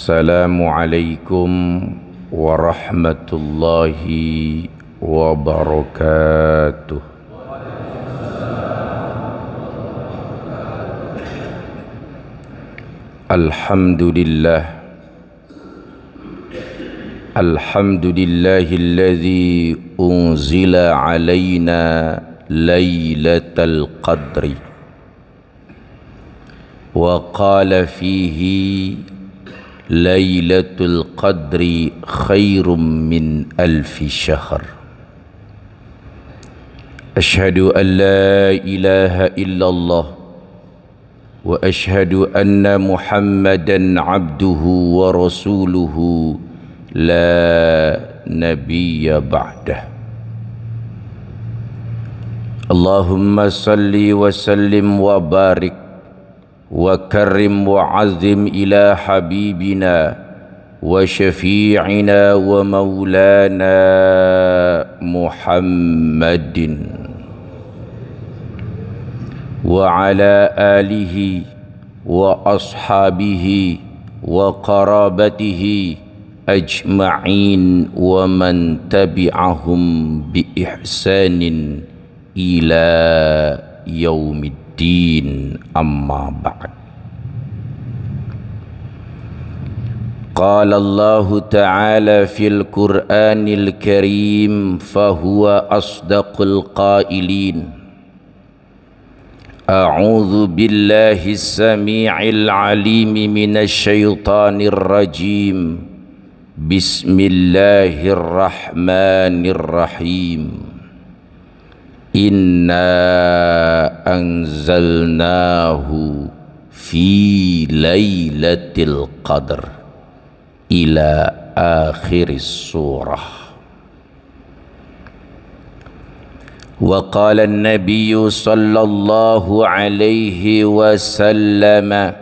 Assalamualaikum warahmatullahi wabarakatuh. Alhamdulillahilladzi unzila alaina lailatul qadri wa qala fihi lailatul qadri khairum min alfi syahr. Ashhadu an la ilaha illallah wa ashhadu anna Muhammadan abduhu wa rasuluhu la nabiyya ba'dah. Allahumma salli wa sallim wa barik wa karim wa azim ila habibina wa syafi'ina wa maulana Muhammadin wa ala alihi wa ashabihi wa qarabatihi ajma'in wa man tabi'ahum bi ihsanin ila yaumiddin, amma ba'd. Qala Allah ta'ala fil Qur'anil Karim fahuwa asdaqul qailin. A'udzu billahi as-sami'il 'alim minasy syaithanir rajim. Bismillahirrahmanirrahim. Inna anzalnahu fi lailatul qadr ila akhiris surah. Wa qala an-nabiy sallallahu alaihi wasallam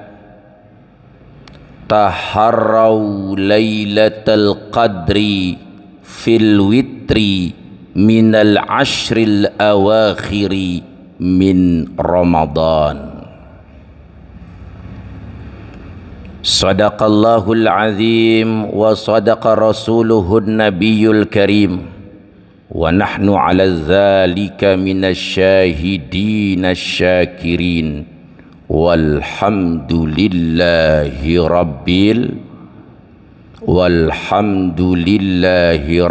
taharraw lailatul qadri fil witri minal ashril awakhiri min Ramadan. Sadaqallahul azim wa sadaqa rasuluhun nabiyul karim wa nahnu ala dhalika minasyahidin asyakirin walhamdulillahi rabbil walhamdulillahi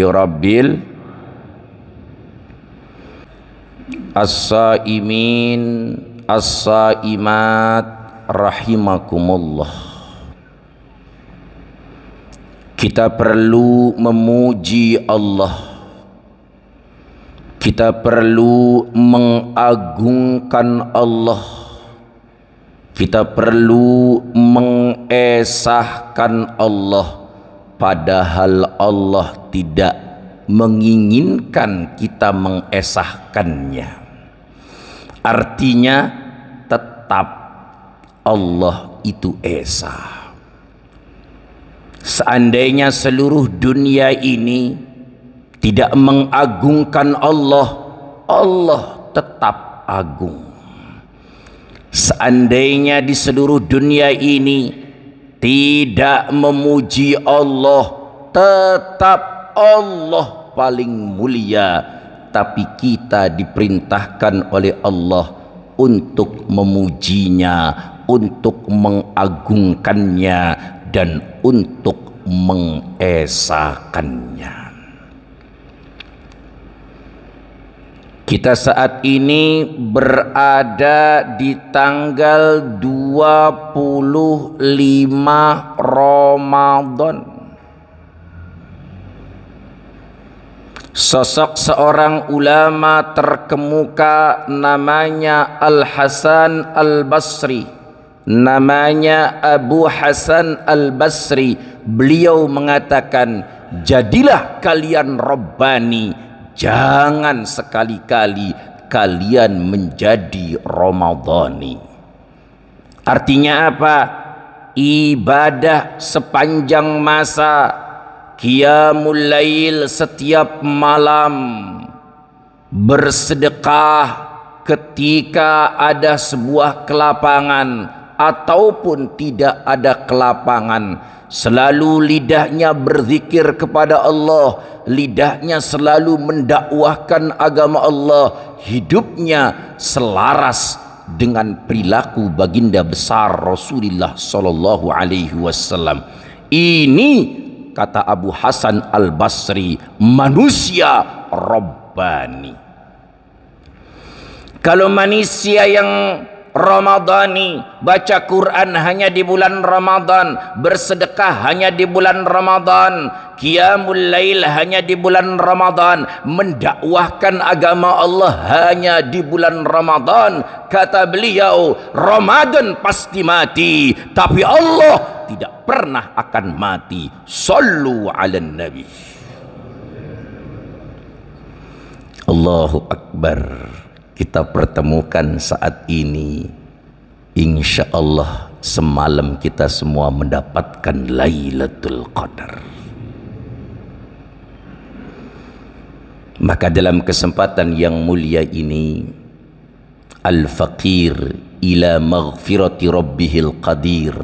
rabbil as-saimin as-saimat rahimakumullah. Kita perlu memuji Allah, kita perlu mengagungkan Allah, kita perlu mengesahkan Allah, padahal Allah tidak menginginkan kita mengesahkannya. Artinya tetap Allah itu esa. Seandainya seluruh dunia ini tidak mengagungkan Allah, Allah tetap agung. Seandainya di seluruh dunia ini tidak memuji Allah, tetap Allah paling mulia. Tapi kita diperintahkan oleh Allah untuk memujinya, untuk mengagungkannya, dan untuk mengesahkannya. Kita saat ini berada di tanggal 25 Ramadan. Sosok seorang ulama terkemuka namanya Al-Hasan Al-Basri, namanya Abu Hasan Al-Basri. Beliau mengatakan, jadilah kalian Rabbani, jangan sekali-kali kalian menjadi Ramadhani. Artinya apa? Ibadah sepanjang masa, qiyamul lail setiap malam, bersedekah ketika ada sebuah kelapangan, ataupun tidak ada kelapangan, selalu lidahnya berzikir kepada Allah, lidahnya selalu mendakwahkan agama Allah, hidupnya selaras dengan perilaku baginda besar Rasulullah sallallahu alaihi wasallam. Ini kata Abu Hasan Al-Basri, manusia Rabbani. Kalau manusia yang Ramadhani, baca Quran hanya di bulan Ramadan, bersedekah hanya di bulan Ramadan, qiyamul lail hanya di bulan Ramadan, mendakwahkan agama Allah hanya di bulan Ramadan, kata beliau, Ramadan pasti mati, tapi Allah tidak pernah akan mati. Sallu ala nabi. Allahu Akbar. Kita pertemukan saat ini, insya Allah semalam kita semua mendapatkan Lailatul Qadar. Maka dalam kesempatan yang mulia ini, Al-Faqir ila maghfirati Rabbihil Qadir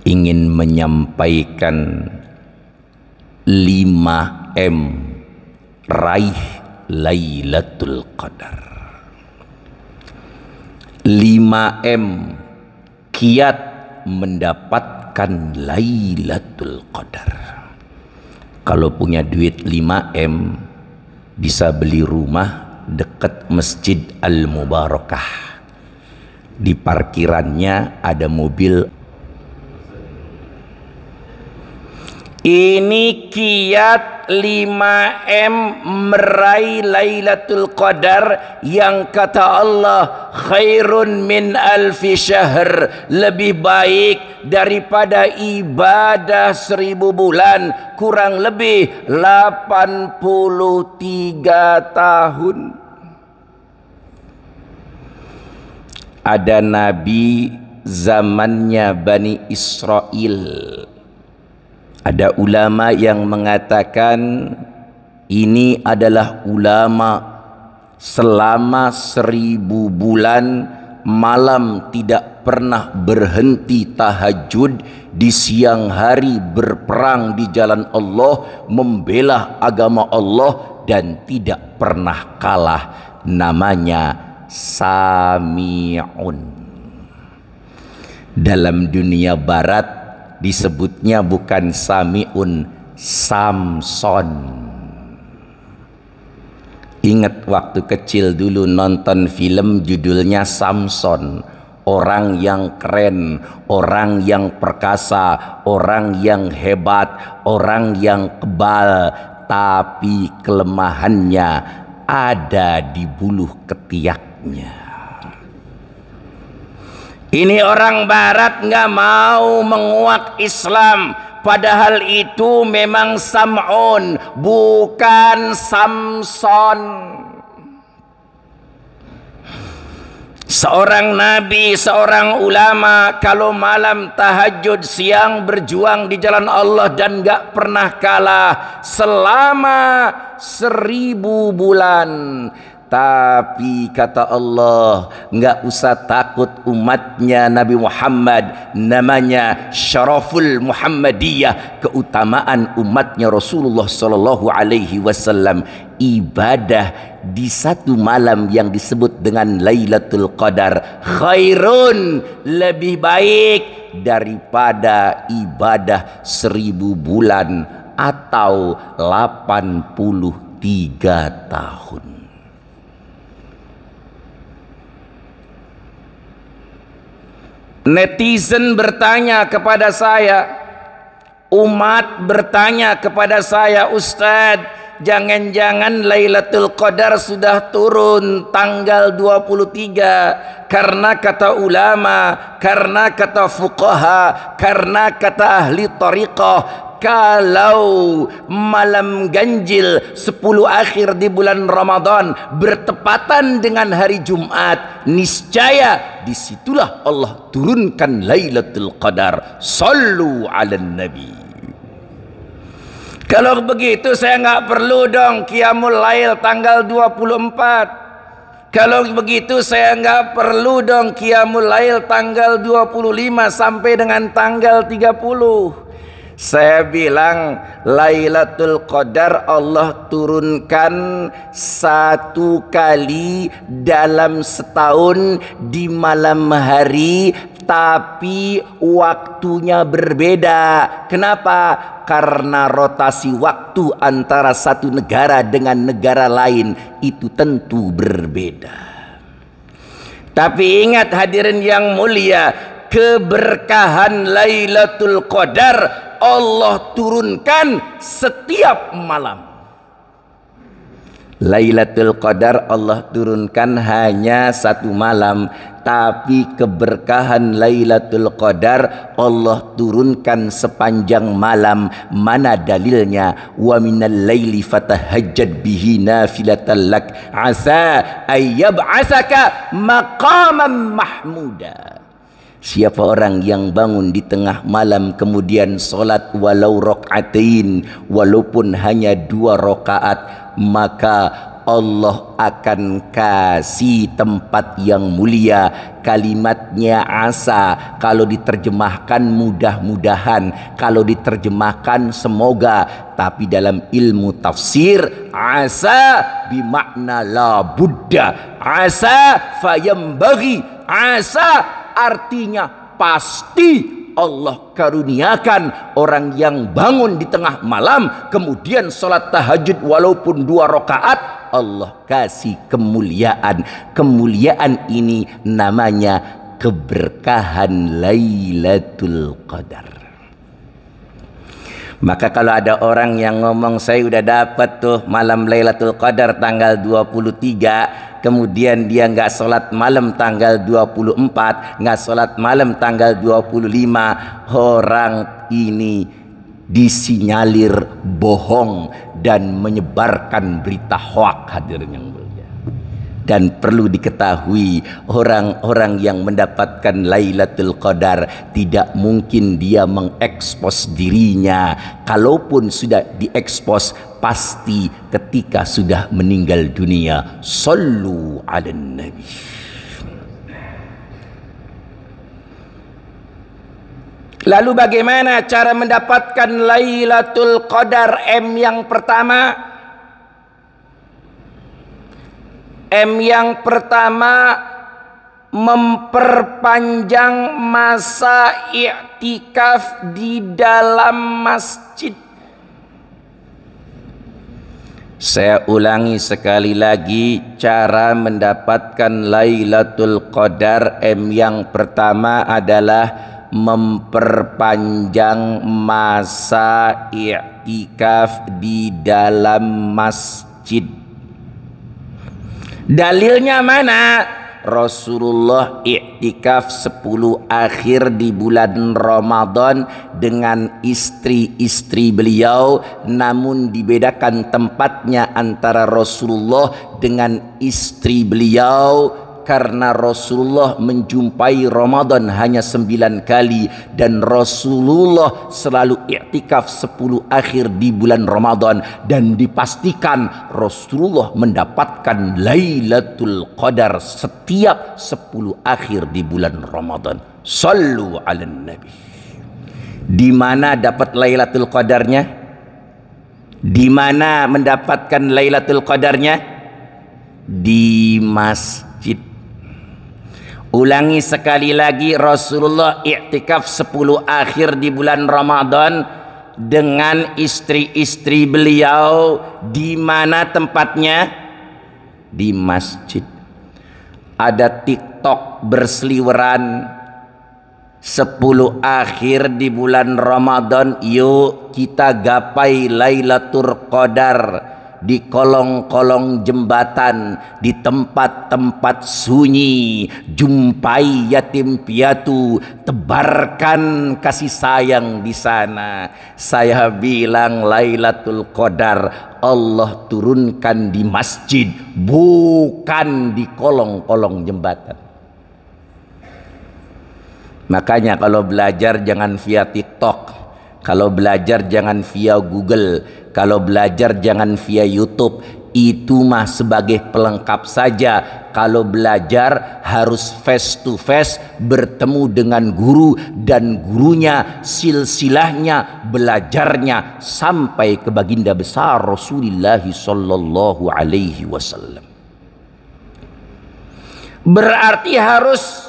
ingin menyampaikan 5M raih Lailatul Qadar. 5M kiat mendapatkan Lailatul Qadar. Kalau punya duit 5M, bisa beli rumah dekat Masjid Al-Mubarakah. Di parkirannya ada mobil. Ini kiat 5M meraih Lailatul Qadar yang kata Allah khairun min alfi syahr, lebih baik daripada ibadah 1000 bulan, kurang lebih 83 tahun. Ada nabi zamannya Bani Israel. Ada ulama yang mengatakan ini adalah ulama selama 1000 bulan malam tidak pernah berhenti tahajud, di siang hari berperang di jalan Allah, membela agama Allah dan tidak pernah kalah. Namanya Sami'un. Dalam dunia barat disebutnya bukan Sami'un, Samson. Ingat waktu kecil dulu nonton film judulnya Samson, orang yang keren, orang yang perkasa, orang yang hebat, orang yang kebal, tapi kelemahannya ada di buluh ketiaknya. Ini orang barat nggak mau menguak Islam, padahal itu memang Sam'un, bukan Samson. Seorang nabi, seorang ulama, kalau malam tahajud, siang berjuang di jalan Allah dan nggak pernah kalah selama 1000 bulan. Tapi kata Allah, nggak usah takut umatnya Nabi Muhammad, namanya Syaraful Muhammadiyah, keutamaan umatnya Rasulullah sallallahu alaihi wasallam. Ibadah di satu malam yang disebut dengan Lailatul Qadar khairun, lebih baik daripada ibadah 1000 bulan atau 83 tahun. Netizen bertanya kepada saya, umat bertanya kepada saya, Ustadz, jangan-jangan Lailatul Qadar sudah turun tanggal 23, karena kata ulama, karena kata fuqaha, karena kata ahli tariqah, kalau malam ganjil 10 akhir di bulan Ramadan bertepatan dengan hari Jumat, niscaya disitulah Allah turunkan Lailatul Qadar. Sallu ala nabi. Kalau begitu saya nggak perlu dong qiyamul lail tanggal 24. Kalau begitu saya nggak perlu dong Qiyamul Lail tanggal 25 sampai dengan tanggal 30. Saya bilang Lailatul Qadar Allah turunkan satu kali dalam setahun di malam hari, tapi waktunya berbeda. Kenapa? Karena rotasi waktu antara satu negara dengan negara lain itu tentu berbeda. Tapi ingat hadirin yang mulia, keberkahan Lailatul Qadar Allah turunkan setiap malam. Lailatul Qadar Allah turunkan hanya satu malam, tapi keberkahan Lailatul Qadar Allah turunkan sepanjang malam. Mana dalilnya? Wa minal laili fatahajjad bihi nafilatan lak asa ayyab'asaka maqaman mahmuda. Siapa orang yang bangun di tengah malam kemudian solat walau rokaatain, walaupun hanya 2 rakaat, maka Allah akan kasih tempat yang mulia. Kalimatnya asa, kalau diterjemahkan mudah-mudahan, kalau diterjemahkan semoga. Tapi dalam ilmu tafsir, asa bimakna la buddha, asa fayambaghi, asa artinya pasti Allah karuniakan orang yang bangun di tengah malam kemudian sholat tahajud walaupun 2 rakaat, Allah kasih kemuliaan. Kemuliaan ini namanya keberkahan Lailatul Qadar. Maka kalau ada orang yang ngomong saya udah dapat tuh malam Lailatul Qadar tanggal 23, kemudian dia nggak sholat malam tanggal 24, nggak sholat malam tanggal 25, orang ini disinyalir bohong dan menyebarkan berita hoak, hadirin yang mulia. Dan perlu diketahui, orang-orang yang mendapatkan Lailatul Qadar tidak mungkin dia mengekspos dirinya. Kalaupun sudah diekspos, pasti ketika sudah meninggal dunia. Sallu ala Nabi. Lalu bagaimana cara mendapatkan Lailatul Qadar? Yang pertama memperpanjang masa i'tikaf di dalam masjid. Saya ulangi sekali lagi, cara mendapatkan Lailatul Qadar yang pertama adalah memperpanjang masa i'tikaf di dalam masjid. Dalilnya mana? Rasulullah i'tikaf 10 akhir di bulan Ramadan dengan istri-istri beliau, namun dibedakan tempatnya antara Rasulullah dengan istri beliau karena Rasulullah menjumpai Ramadan hanya 9 kali dan Rasulullah selalu i'tikaf 10 akhir di bulan Ramadan, dan dipastikan Rasulullah mendapatkan Lailatul Qadar setiap 10 akhir di bulan Ramadan. Sallu ala Nabi. Di mana dapat Lailatul Qadarnya? Di mana mendapatkan Lailatul Qadarnya? Di masjid. Ulangi sekali lagi, Rasulullah i'tikaf 10 akhir di bulan Ramadan dengan istri-istri beliau. Di mana tempatnya? Di masjid. Ada TikTok berseliweran 10 akhir di bulan Ramadan, yuk kita gapai Lailatul Qadar di kolong-kolong jembatan, di tempat-tempat sunyi, jumpai yatim piatu, tebarkan kasih sayang di sana. Saya bilang Lailatul Qadar Allah turunkan di masjid, bukan di kolong-kolong jembatan. Makanya kalau belajar jangan via TikTok, kalau belajar jangan via Google, kalau belajar jangan via YouTube. Itu mah sebagai pelengkap saja. kalau belajar harus face to face, bertemu dengan guru, dan gurunya silsilahnya belajarnya sampai ke baginda besar Rasulullah sallallahu alaihi wasallam. Berarti harus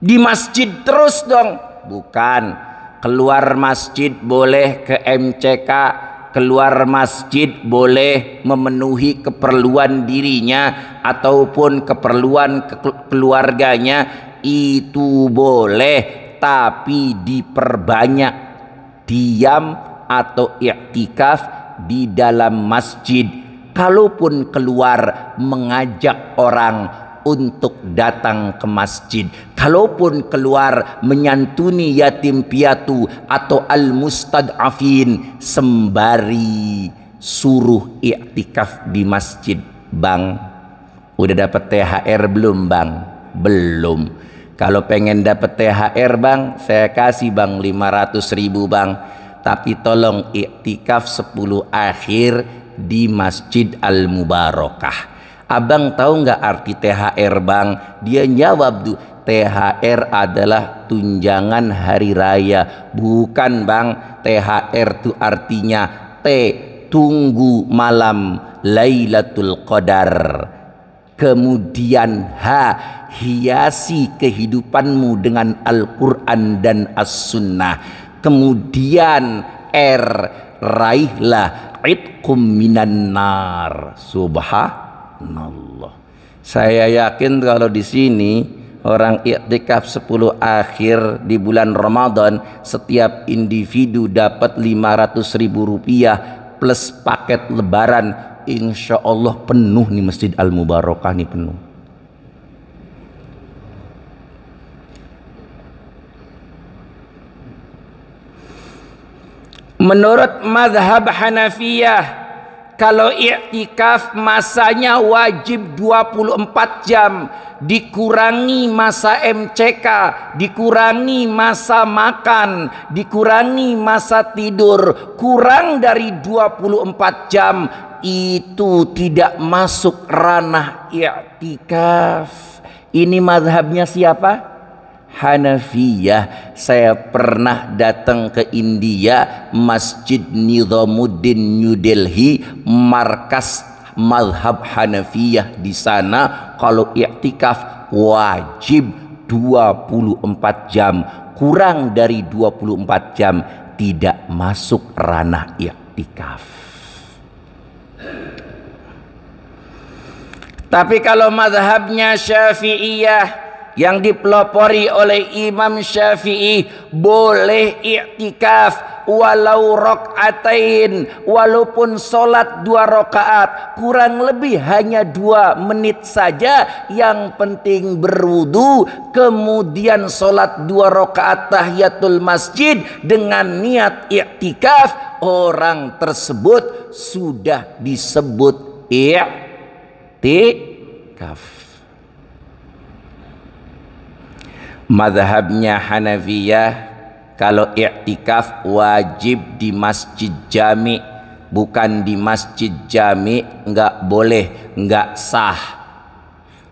di masjid terus dong? Bukan. Keluar masjid boleh ke MCK, keluar masjid boleh memenuhi keperluan dirinya ataupun keperluan keluarganya, itu boleh, tapi diperbanyak diam atau i'tikaf di dalam masjid. Kalaupun keluar mengajak orang untuk datang ke masjid, kalaupun keluar menyantuni yatim piatu atau al-mustad'afin, sembari suruh i'tikaf di masjid. Bang, udah dapat THR belum bang? Belum. Kalau pengen dapat THR bang, saya kasih bang 500.000 bang, tapi tolong i'tikaf 10 akhir di Masjid Al-Mubarakah. Abang tahu nggak arti THR bang? Dia jawab tuh, THR adalah tunjangan hari raya. Bukan bang, THR tuh artinya tunggu malam Lailatul Qadar. Kemudian hiasi kehidupanmu dengan Al-Quran dan As-Sunnah. Kemudian raihlah itqum minan nar. Subhanallah. Saya yakin kalau di sini orang i'tikaf 10 akhir di bulan Ramadan, setiap individu dapat 500.000 rupiah plus paket lebaran. Insya Allah penuh nih Masjid Al-Mubarakah nih, penuh. Menurut mazhab Hanafiyah, kalau i'tikaf masanya wajib 24 jam, dikurangi masa MCK, dikurangi masa makan, dikurangi masa tidur, kurang dari 24 jam, itu tidak masuk ranah i'tikaf. Ini mazhabnya siapa? Hanafiyah. Saya pernah datang ke India, Masjid Nizamuddin New Delhi, markas mazhab Hanafiyah di sana. Kalau i'tikaf wajib 24 jam, kurang dari 24 jam tidak masuk ranah i'tikaf. Tapi kalau mazhabnya Syafi'iyah yang dipelopori oleh Imam Syafi'i, boleh i'tikaf walau rokaatain, walaupun solat 2 rakaat, kurang lebih hanya 2 menit saja, yang penting berwudu, kemudian solat 2 rakaat tahiyatul masjid dengan niat i'tikaf, orang tersebut sudah disebut i'tikaf. Mazhabnya Hanafiyah, kalau i'tikaf wajib di masjid jami, bukan di masjid jami enggak boleh, enggak sah.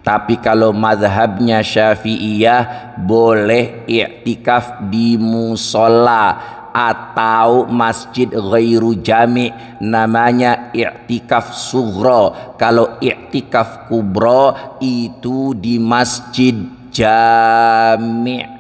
Tapi kalau mazhabnya Syafi'iyah, boleh i'tikaf di musola atau masjid ghairu jami, namanya i'tikaf sughra. Kalau i'tikaf kubra itu di masjid jami'.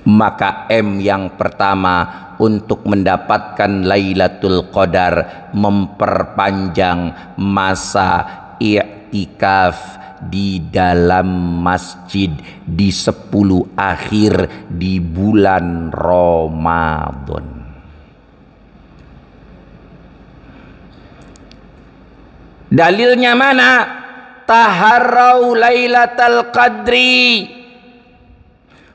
Maka yang pertama untuk mendapatkan Lailatul Qadar, memperpanjang masa i'tikaf di dalam masjid di 10 akhir di bulan Ramadan. Dalilnya mana? Taharrau Lailatul Qadri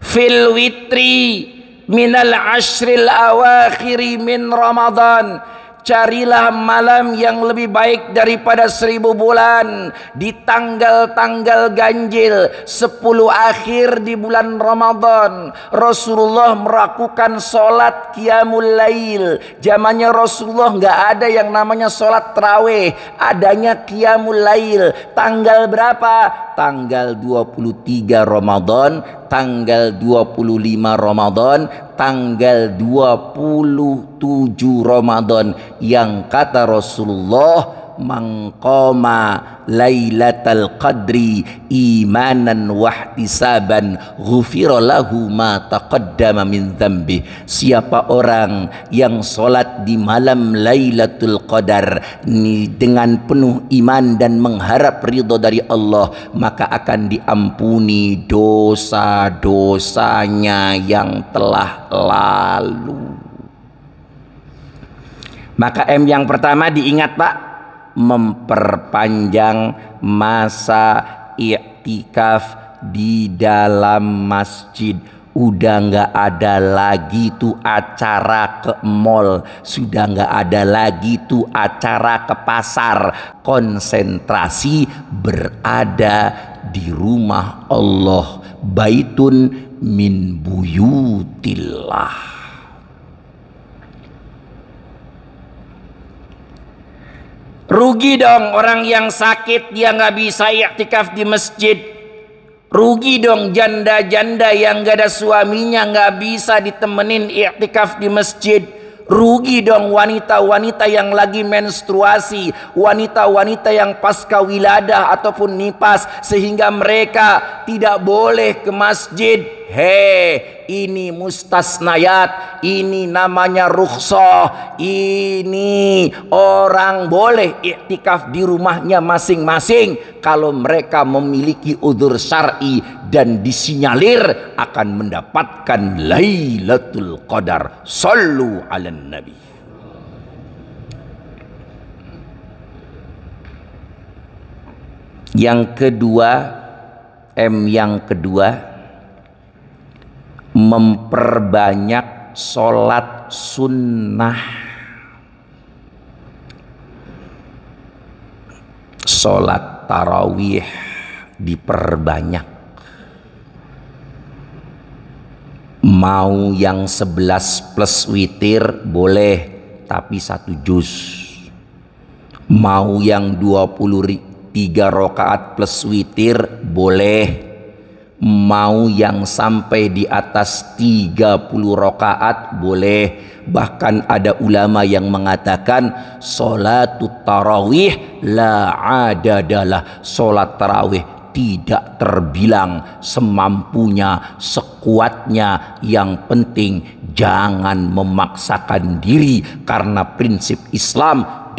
fil witri minal ashril awakhiri min Ramadan. carilah malam yang lebih baik daripada 1000 bulan di tanggal-tanggal ganjil 10 akhir di bulan Ramadan. Rasulullah melakukan sholat qiyamul lail. Zamannya Rasulullah nggak ada yang namanya sholat tarawih, adanya qiyamul lail. Tanggal berapa? Tanggal 23 Ramadan, tanggal 25 Ramadan, tanggal 27 Ramadan, yang kata Rasulullah, mangqama lailatal qadri imanan wahtisaban ghufira lahu ma taqaddama min dzambi. Siapa orang yang sholat di malam Lailatul Qadar dengan penuh iman dan mengharap ridho dari Allah, maka akan diampuni dosa-dosanya yang telah lalu. Maka yang pertama diingat Pak, memperpanjang masa i'tikaf di dalam masjid. Udah nggak ada lagi tuh acara ke mall, sudah nggak ada lagi tuh acara ke pasar. Konsentrasi berada di rumah Allah, baitun min buyutillah. Rugi dong orang yang sakit dia nggak bisa i'tikaf di masjid. Rugi dong janda-janda yang gak ada suaminya nggak bisa ditemenin i'tikaf di masjid. Rugi dong wanita-wanita yang lagi menstruasi, wanita-wanita yang pasca wiladah ataupun nipas, sehingga mereka tidak boleh ke masjid. Ini mustasnayat, ini namanya rukhsah. Ini orang boleh i'tikaf di rumahnya masing-masing kalau mereka memiliki udzur syar'i dan disinyalir akan mendapatkan Lailatul Qadar. Sallu 'alan nabi. Yang kedua, yang kedua, memperbanyak sholat sunnah. Sholat tarawih diperbanyak. Mau yang 11 plus witir boleh, tapi 1 juz. Mau yang 23 rakaat plus witir boleh. Mau yang sampai di atas 30 rakaat boleh. Bahkan ada ulama yang mengatakan sholatut tarawih la adadalah, sholat tarawih tidak terbilang, semampunya, sekuatnya. Yang penting jangan memaksakan diri, karena prinsip Islam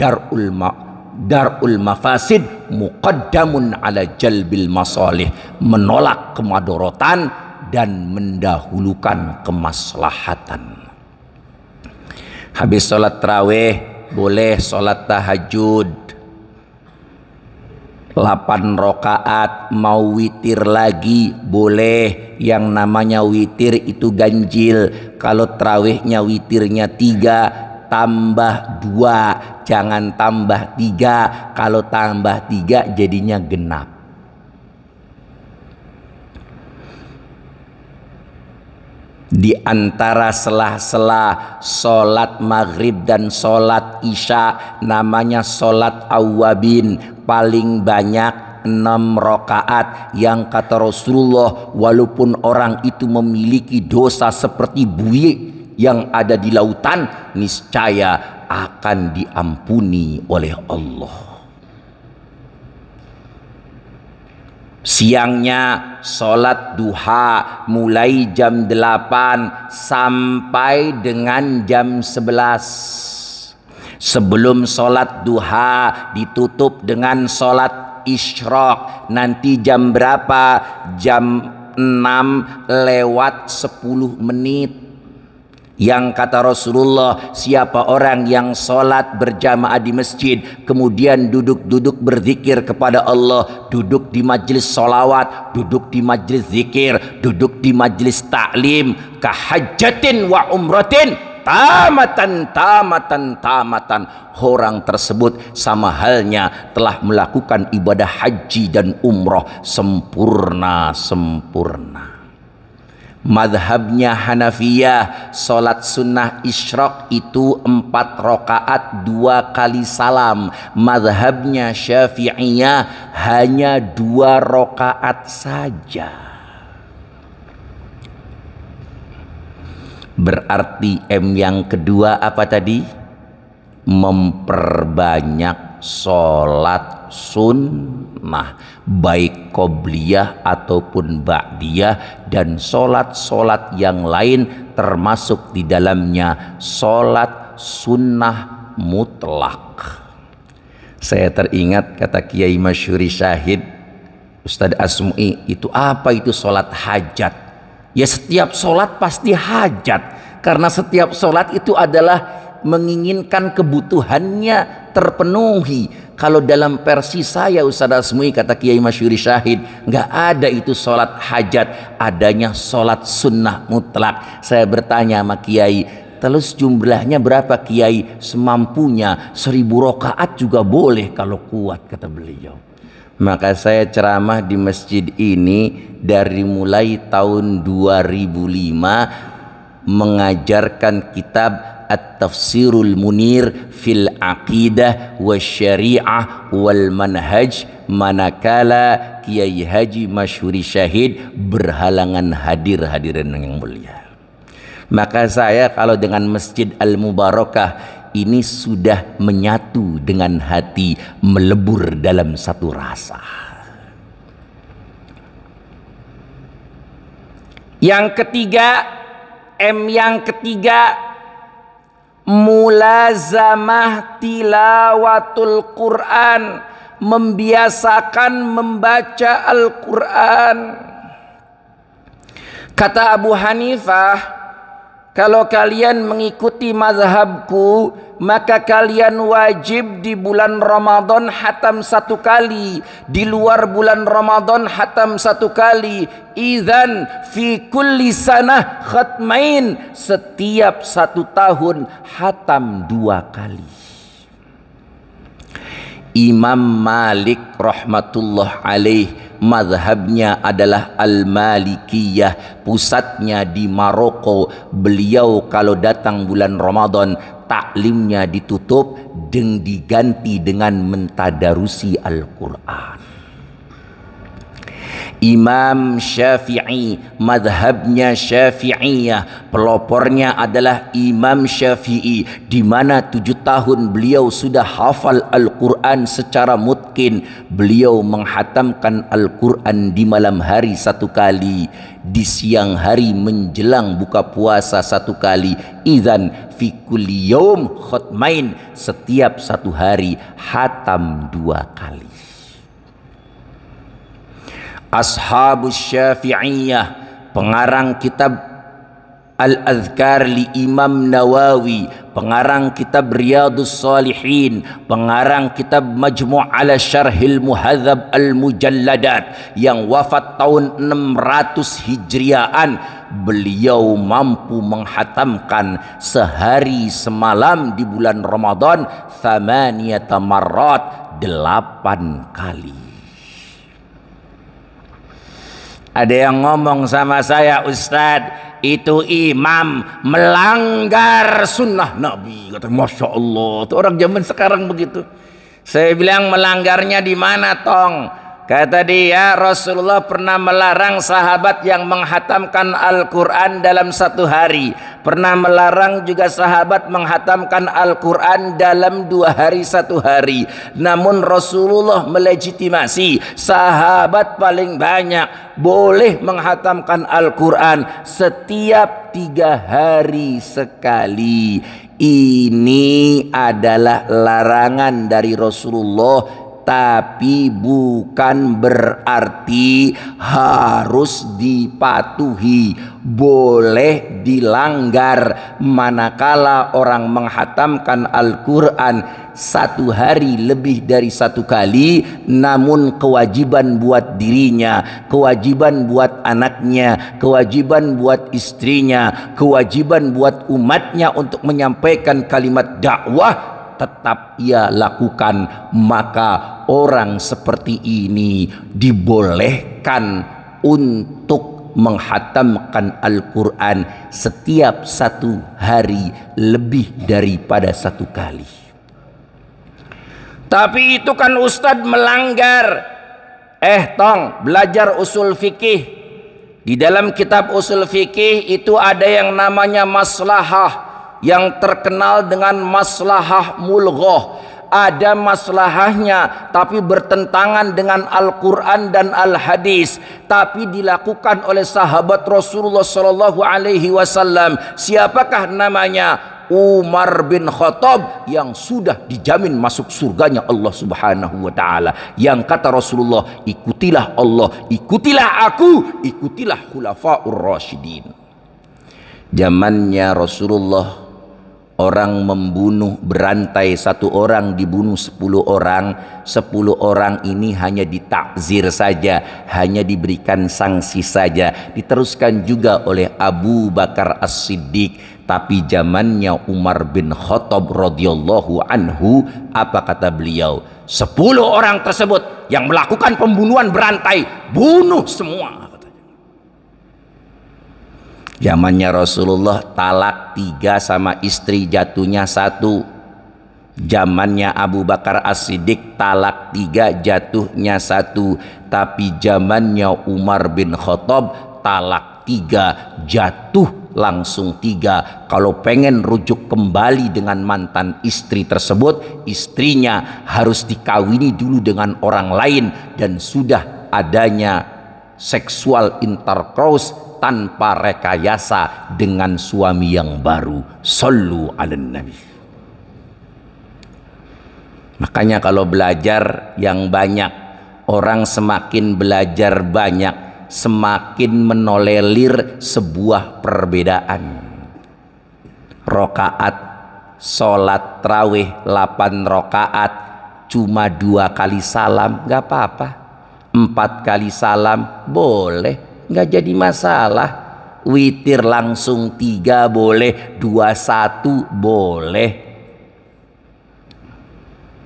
darul mafasid muqaddamun ala jalbil masalih, menolak kemadorotan dan mendahulukan kemaslahatan. Habis sholat tarawih boleh sholat tahajud 8 rakaat. Mau witir lagi boleh. Yang namanya witir itu ganjil. Kalau tarawihnya witirnya 3 tambah 2, jangan tambah 3. Kalau tambah 3 jadinya genap. Di antara sela-sela sholat maghrib dan sholat isya namanya sholat awabin, paling banyak 6 rakaat. Yang kata Rasulullah, walaupun orang itu memiliki dosa seperti buih yang ada di lautan, niscaya akan diampuni oleh Allah. Siangnya sholat duha mulai jam 8 sampai dengan jam 11. Sebelum sholat duha ditutup dengan sholat isyraq. Nanti jam berapa? Jam 6 lewat 10 menit. Yang kata Rasulullah, siapa orang yang sholat berjamaah di masjid kemudian duduk-duduk berzikir kepada Allah, duduk di majlis sholawat, duduk di majlis zikir, duduk di majlis ta'lim, kahajjatin wa umratin, tamatan. Orang tersebut sama halnya telah melakukan ibadah haji dan umroh sempurna. Madhabnya Hanafiyah, solat sunnah isyraq itu 4 rakaat 2 kali salam. Madhabnya Syafi'iyah hanya 2 rakaat saja. Berarti M yang kedua apa tadi? Memperbanyak solat sunnah, baik qobliyah ataupun ba'diyah, dan solat-solat yang lain termasuk di dalamnya solat sunnah mutlak. Saya teringat kata Kiai Masyhuri Syahid Ustadz Asmu'i, itu apa itu solat hajat? Ya setiap solat pasti hajat, karena setiap solat itu adalah menginginkan kebutuhannya terpenuhi. Kalau dalam versi saya Ustadz Asmu'i, kata Kiai Masyhuri Syahid, nggak ada itu solat hajat, adanya solat sunnah mutlak. Saya bertanya sama Kiai, terus jumlahnya berapa Kiai? Semampunya, 1000 rakaat juga boleh kalau kuat, kata beliau. Maka saya ceramah di masjid ini dari mulai tahun 2005 mengajarkan kitab At-Tafsirul Munir fil Aqidah wa Syariah wal Manhaj, manakala Kiai Haji Masyhuri Syahid berhalangan hadirin yang mulia. Maka saya kalau dengan Masjid Al-Mubarakah ini sudah menyatu dengan hati, melebur dalam satu rasa. Yang ketiga, M yang ketiga, mulazamah tilawatul Quran, membiasakan membaca Al-Quran. Kata Abu Hanifah, kalau kalian mengikuti mazhabku, maka kalian wajib di bulan Ramadan hatam 1 kali, di luar bulan Ramadan hatam 1 kali. Idzan fi kulli sanah khatmain, setiap 1 tahun hatam 2 kali. Imam Malik rahmatullah alaih, mazhabnya adalah Al-Malikiyah, pusatnya di Maroko. Beliau kalau datang bulan Ramadan, taklimnya ditutup dan diganti dengan mentadarusi Al-Quran. Imam Syafi'i, madhabnya Syafi'iyah, pelopornya adalah Imam Syafi'i, di mana 7 tahun beliau sudah hafal Al-Quran secara mutkin. Beliau menghatamkan Al-Quran di malam hari 1 kali, di siang hari menjelang buka puasa 1 kali. Idzan fi kulli yaum khatmain, setiap 1 hari hatam 2 kali. Ashabus Syafi'iyah, pengarang kitab Al-Adhkar li Imam Nawawi, pengarang kitab Riyadus Salihin, pengarang kitab Majmu' ala Syarhil Muhadzab Al-Mujalladat, yang wafat tahun 600 Hijriaan, beliau mampu menghatamkan sehari semalam di bulan Ramadan 8 marrat, 8 kali. Ada yang ngomong sama saya, Ustadz, itu imam melanggar sunnah Nabi. Kata, Masya Allah, itu orang zaman sekarang begitu. Saya bilang, melanggarnya di mana tong? Kata dia, Rasulullah pernah melarang sahabat yang menghatamkan Al-Quran dalam 1 hari. Pernah melarang juga sahabat menghatamkan Al-Quran dalam 2 hari 1 hari. Namun Rasulullah melegitimasi sahabat paling banyak boleh menghatamkan Al-Quran setiap 3 hari sekali. Ini adalah larangan dari Rasulullah, tapi bukan berarti harus dipatuhi, boleh dilanggar. Manakala orang menghatamkan Al-Quran satu hari lebih dari satu kali, namun kewajiban buat dirinya, kewajiban buat anaknya, kewajiban buat istrinya, kewajiban buat umatnya untuk menyampaikan kalimat dakwah tetap ia lakukan, maka orang seperti ini dibolehkan untuk menghatamkan Al-Quran setiap satu hari lebih daripada satu kali. Tapi itu kan Ustadz melanggar. Tong belajar usul fikih. Di dalam kitab usul fikih itu ada yang namanya maslahah, yang terkenal dengan maslahah mulghah. Ada maslahahnya tapi bertentangan dengan Al-Quran dan Al-Hadis, tapi dilakukan oleh sahabat Rasulullah Sallallahu Alaihi Wasallam. Siapakah namanya? Umar bin Khattab, yang sudah dijamin masuk surganya Allah Subhanahu wa Ta'ala, yang kata Rasulullah, ikutilah Allah, ikutilah aku, ikutilah khulafaur rasyidin. Zamannya Rasulullah, orang membunuh berantai, satu orang dibunuh 10 orang. 10 orang ini hanya ditakzir saja, hanya diberikan sanksi saja, diteruskan juga oleh Abu Bakar As-Siddiq. Tapi zamannya Umar bin Khattab radhiyallahu anhu, apa kata beliau? 10 orang tersebut yang melakukan pembunuhan berantai, bunuh semua. Zamannya Rasulullah talak 3 sama istri, jatuhnya 1. Zamannya Abu Bakar As-Siddiq talak 3, jatuhnya 1. Tapi zamannya Umar bin Khattab talak 3, jatuh langsung 3. Kalau pengen rujuk kembali dengan mantan istri tersebut, istrinya harus dikawini dulu dengan orang lain dan sudah adanya seksual intercourse tanpa rekayasa dengan suami yang baru. Sallu ala nabi. Makanya kalau belajar yang banyak, orang semakin belajar banyak, semakin menolerir sebuah perbedaan. Rokaat sholat tarawih 8 rokaat cuma 2 kali salam, nggak apa-apa. 4 kali salam boleh, nggak jadi masalah. Witir langsung 3 boleh, 21 boleh.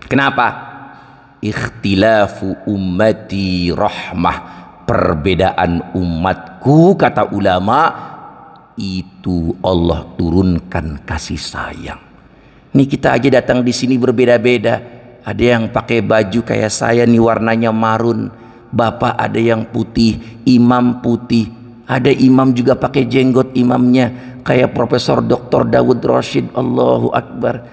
Kenapa? Ikhtilafu ummati rahmah. Perbedaan umatku, kata ulama, itu Allah turunkan kasih sayang. Ini kita aja datang di sini berbeda-beda. Ada yang pakai baju kayak saya nih, warnanya marun. Bapak ada yang putih, imam putih. Ada imam juga pakai jenggot imamnya kayak Profesor Dr. Dawud Rashid. Allahu Akbar.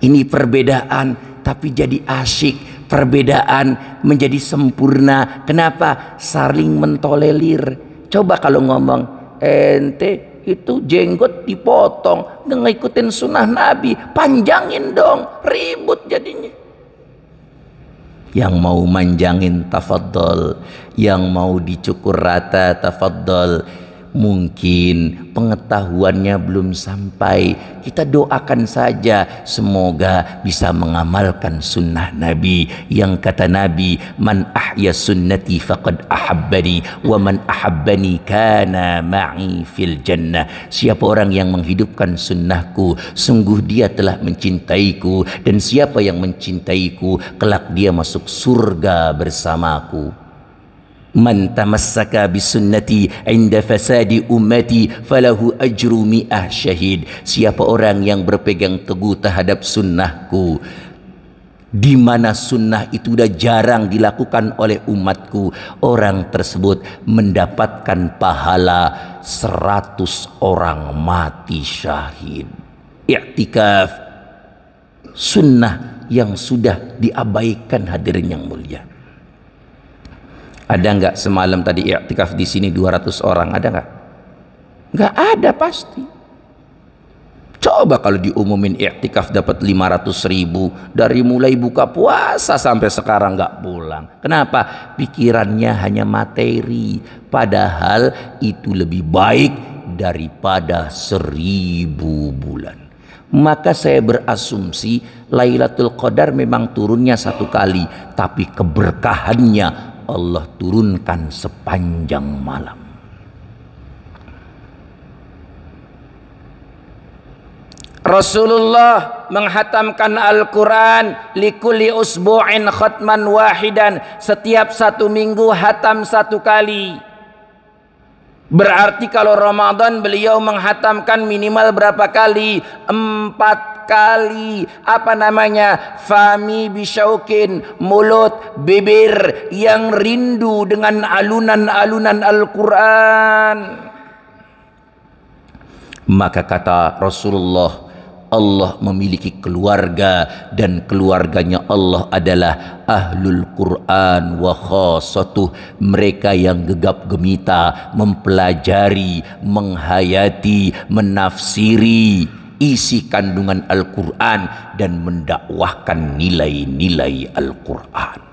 Ini perbedaan tapi jadi asyik. Perbedaan menjadi sempurna. Kenapa? Saling mentolerir. Coba kalau ngomong, ente itu jenggot dipotong, nggak ngikutin sunnah Nabi, panjangin dong, ribut jadinya. Yang mau manjangin tafadhol, yang mau dicukur rata tafadhol. Mungkin pengetahuannya belum sampai, kita doakan saja semoga bisa mengamalkan sunnah Nabi. Yang kata Nabi, man ahya sunnati faqad ahabbani wa man ahabbani kana ma'i fil jannah. Siapa orang yang menghidupkan sunnahku, sungguh dia telah mencintaiku, dan siapa yang mencintaiku, kelak dia masuk surga bersamaku. Man tamassaka bisunnati inda fasadi ummati falahu ajru mi'ah syahid. Siapa orang yang berpegang teguh terhadap sunnahku, di mana sunnah itu sudah jarang dilakukan oleh umatku, orang tersebut mendapatkan pahala 100 orang mati syahid. I'tikaf, sunnah yang sudah diabaikan, hadirin yang mulia. Ada nggak semalam tadi i'tikaf di sini 200 orang? Ada nggak? Nggak ada pasti. Coba kalau diumumin i'tikaf dapat 500.000, dari mulai buka puasa sampai sekarang nggak pulang. Kenapa? Pikirannya hanya materi, padahal itu lebih baik daripada 1000 bulan. Maka saya berasumsi Lailatul Qadar memang turunnya 1 kali, tapi keberkahannya Allah turunkan sepanjang malam. Rasulullah menghatamkan Al-Quran likulli usbu'in khatman wahidan, setiap 1 minggu hatam 1 kali. Berarti kalau Ramadan beliau menghatamkan minimal berapa kali? 4 kali. Apa namanya? Fami bisyaukin, mulut, bibir yang rindu dengan alunan-alunan Al-Quran. Maka kata Rasulullah, Allah memiliki keluarga dan keluarganya Allah adalah ahlul Quran wa khassatuh, mereka yang gegap gemita mempelajari, menghayati, menafsiri isi kandungan Al-Quran dan mendakwahkan nilai-nilai Al-Quran.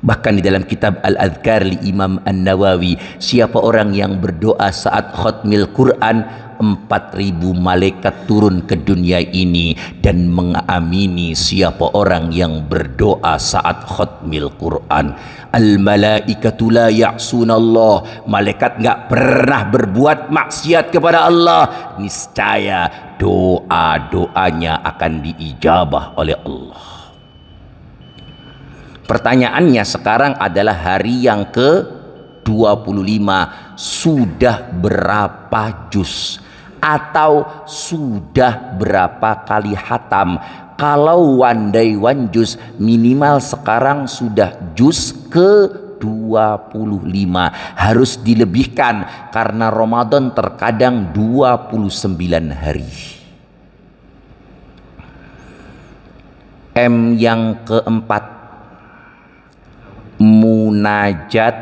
Bahkan di dalam kitab Al-Adhkar li Imam An-Nawawi, siapa orang yang berdoa saat khatmil Quran, 4.000 malaikat turun ke dunia ini dan mengamini siapa orang yang berdoa saat khatmil Quran. Al-malaikatu la ya'sunallah, malaikat nggak pernah berbuat maksiat kepada Allah, niscaya doa-doanya akan diijabah oleh Allah. Pertanyaannya sekarang adalah hari yang ke-25, sudah berapa juz atau sudah berapa kali hatam? Kalau one day one juz, minimal sekarang sudah juz ke-25, harus dilebihkan karena Ramadan terkadang 29 hari. M yang keempat, munajat,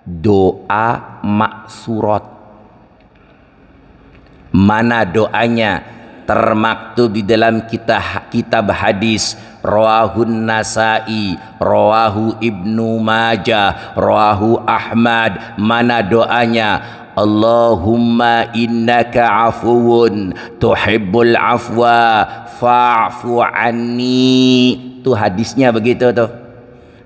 doa maksurat. Mana doanya? Termaktub di dalam kitab hadis rawahun Nasai, rawahu Ibnu Majah, rawahu Ahmad. Mana doanya? Allahumma innaka afuwun tuhibbul afwa fa'fu anni. Itu hadisnya begitu tuh.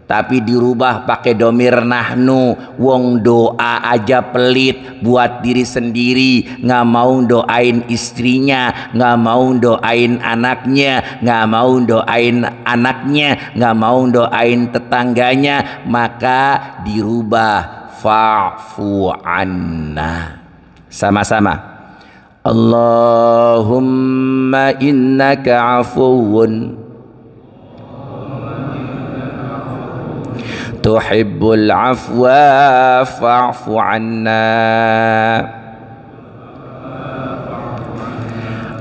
Tapi dirubah pakai domir nahnu. Wong doa aja pelit buat diri sendiri, nggak mau doain istrinya, nggak mau doain anaknya, nggak mau doain anaknya, nggak mau doain tetangganya, maka dirubah fa'fu anna. Sama-sama. Allahumma innaka afuwun tuhibbul afwa fa'fu anna.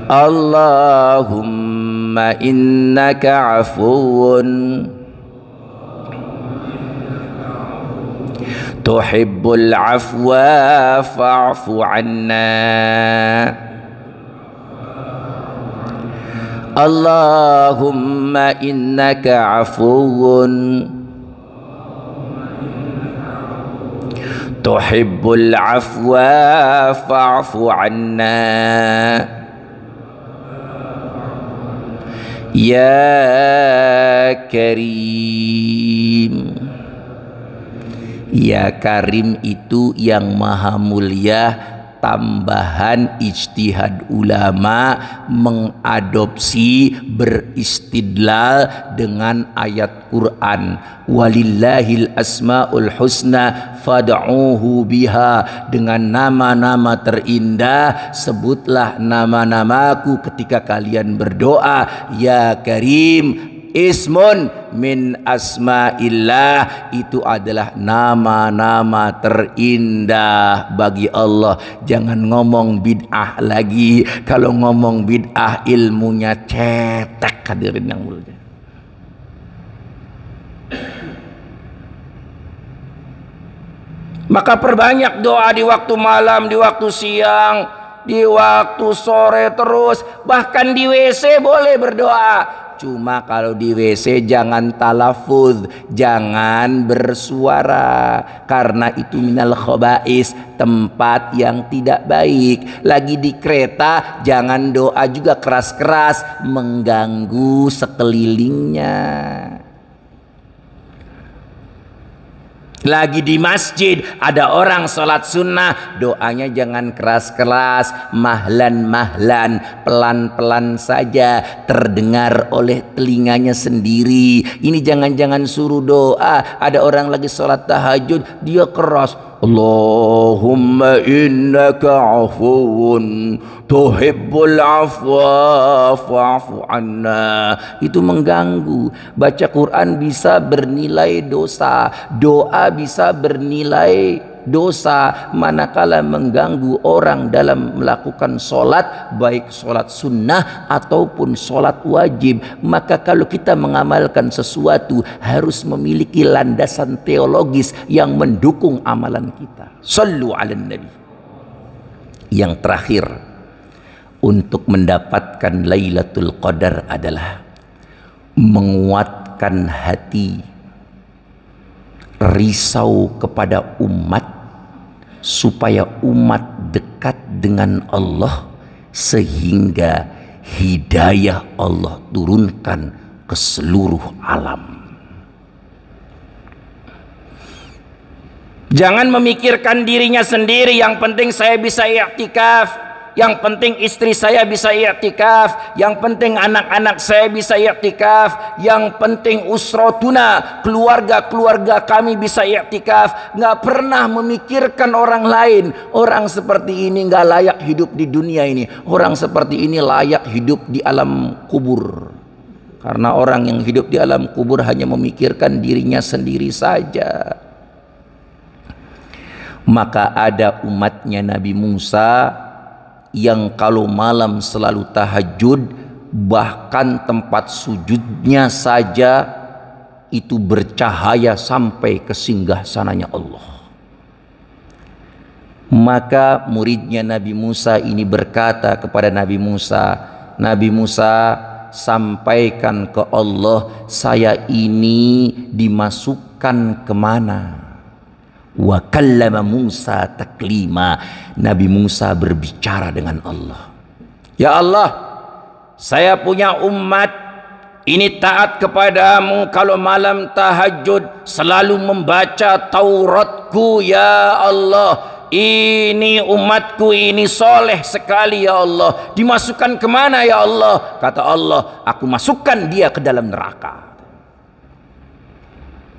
Allahumma innaka afuwun tuhibbul afwa fa'fu anna. Allahumma innaka afuwun tuhibbul afwa fa'fu anna. Ya Karim. Ya Karim itu yang maha mulia, tambahan ijtihad ulama mengadopsi beristidlal dengan ayat Quran. Walillahil asmaul husna fad'uhu biha. Dengan nama-nama terindah sebutlah nama-namaku ketika kalian berdoa. Ya Karim ismun min asma'illah, itu adalah nama-nama terindah bagi Allah. Jangan ngomong bid'ah lagi. Kalau ngomong bid'ah ilmunya cetek, hadirin yang mulia. Maka perbanyak doa di waktu malam, di waktu siang. di waktu sore terus, bahkan di WC boleh berdoa. Cuma kalau di WC jangan talafuz, jangan bersuara, karena itu minal khaba'is, tempat yang tidak baik. Lagi di kereta jangan doa juga keras-keras, mengganggu sekelilingnya. Lagi di masjid ada orang sholat sunnah, doanya jangan keras-keras, mahlan-mahlan, pelan-pelan saja, terdengar oleh telinganya sendiri. Ini jangan-jangan suruh doa. Ada orang lagi sholat tahajud, dia keras, Allahumma innaka afuun tuhibbul afwa fa'fu anna. Itu mengganggu. Baca Quran bisa bernilai dosa, doa bisa bernilai dosa, manakala mengganggu orang dalam melakukan sholat, baik sholat sunnah ataupun sholat wajib. Maka kalau kita mengamalkan sesuatu harus memiliki landasan teologis yang mendukung amalan kita. Shallu ala nabi. Yang terakhir, untuk mendapatkan Lailatul Qadar adalah menguatkan hati, risau kepada umat, supaya umat dekat dengan Allah, sehingga hidayah Allah turunkan ke seluruh alam. Jangan memikirkan dirinya sendiri, yang penting saya bisa i'tikaf, yang penting istri saya bisa i'tikaf, yang penting anak-anak saya bisa i'tikaf, yang penting usratuna, keluarga-keluarga kami bisa i'tikaf. Nggak pernah memikirkan orang lain. Orang seperti ini nggak layak hidup di dunia ini. Orang seperti ini layak hidup di alam kubur. Karena orang yang hidup di alam kubur hanya memikirkan dirinya sendiri saja. Maka ada umatnya Nabi Musa yang kalau malam selalu tahajud, bahkan tempat sujudnya saja itu bercahaya sampai ke singgahsananya Allah. Maka muridnya Nabi Musa ini berkata kepada Nabi Musa, Nabi Musa, sampaikan ke Allah, saya ini dimasukkan kemana? Wa kallama Musa taklima. Nabi Musa berbicara dengan Allah. Ya Allah, saya punya umat ini taat kepadamu, kalau malam tahajud selalu membaca Tauratku. Ya Allah, ini umatku ini soleh sekali ya Allah, dimasukkan kemana ya Allah? Kata Allah, aku masukkan dia ke dalam neraka.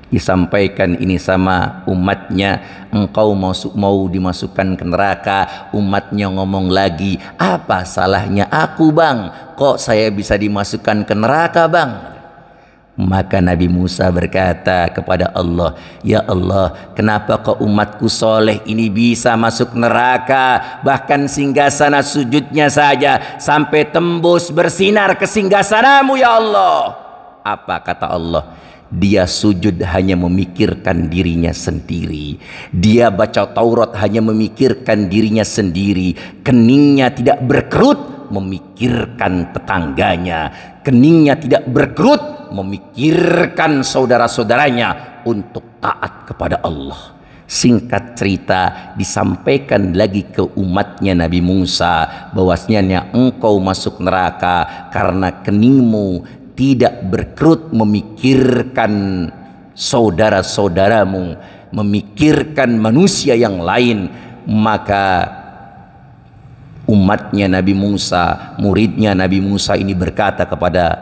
Disampaikan ini sama umatnya, engkau mau dimasukkan ke neraka. Umatnya ngomong lagi, apa salahnya aku bang, kok saya bisa dimasukkan ke neraka bang? Maka Nabi Musa berkata kepada Allah, ya Allah, kenapa kok umatku soleh ini bisa masuk neraka, bahkan singgasana sujudnya saja sampai tembus bersinar ke singgasanamu ya Allah? Apa kata Allah? Dia sujud hanya memikirkan dirinya sendiri. Dia baca Taurat hanya memikirkan dirinya sendiri. Keningnya tidak berkerut memikirkan tetangganya. Keningnya tidak berkerut memikirkan saudara-saudaranya untuk taat kepada Allah. Singkat cerita, disampaikan lagi ke umatnya Nabi Musa bahwasanya engkau masuk neraka karena keningmu tidak berkerut memikirkan saudara-saudaramu, memikirkan manusia yang lain. Maka umatnya Nabi Musa, muridnya Nabi Musa ini berkata kepada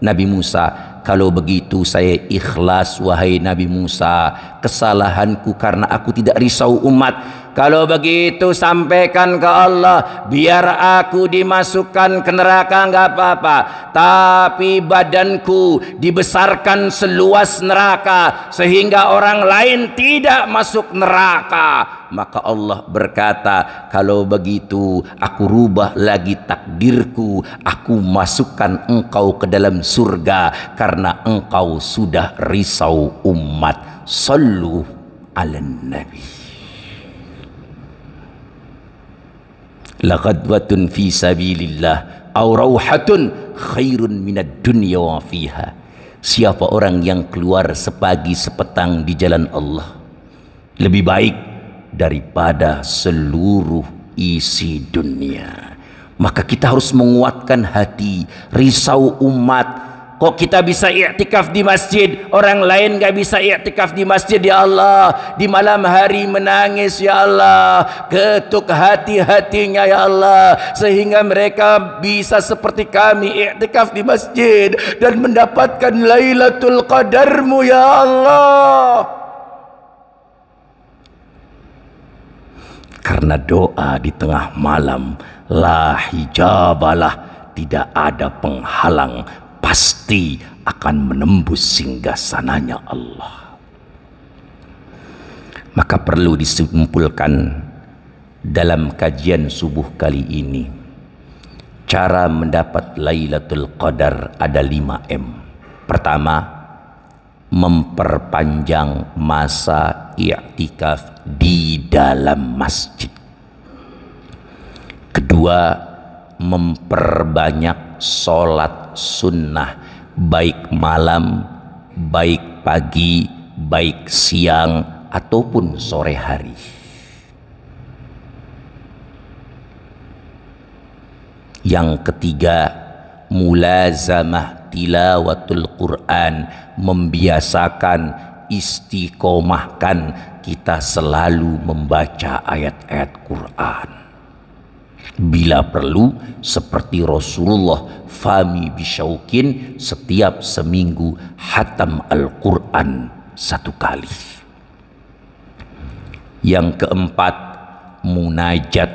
Nabi Musa, kalau begitu saya ikhlas wahai Nabi Musa, kesalahanku karena aku tidak risau umat. Kalau begitu sampaikan ke Allah, biar aku dimasukkan ke neraka nggak apa-apa, tapi badanku dibesarkan seluas neraka sehingga orang lain tidak masuk neraka. Maka Allah berkata, kalau begitu aku rubah lagi takdirku, aku masukkan engkau ke dalam surga karena engkau sudah risau umat. Sallu ala nabi. Laghadwatun fi sabilillah aw rauhatun khairun minad dunya wa fiha. Siapa orang yang keluar sepagi sepetang di jalan Allah lebih baik daripada seluruh isi dunia. Maka kita harus menguatkan hati, risau umat. Kok kita bisa i'tikaf di masjid, orang lain gak bisa i'tikaf di masjid? Ya Allah, di malam hari menangis ya Allah, ketuk hati-hatinya ya Allah, sehingga mereka bisa seperti kami i'tikaf di masjid dan mendapatkan Lailatul Qadarmu ya Allah. Karena doa di tengah malam, la hijabalah, tidak ada penghalang, pasti akan menembus singgasananya Allah. Maka perlu disimpulkan dalam kajian subuh kali ini, cara mendapat Lailatul Qadar ada 5M. Pertama, memperpanjang masa i'tikaf di dalam masjid. Kedua, memperbanyak sholat sunnah, baik malam, baik pagi, baik siang, ataupun sore hari. Yang ketiga, mulazamah tilawatul Quran, membiasakan, istiqomahkan kita selalu membaca ayat-ayat Quran. Bila perlu seperti Rasulullah fami bisyaukin, setiap seminggu hatam Al-Quran 1 kali. Yang keempat, munajat,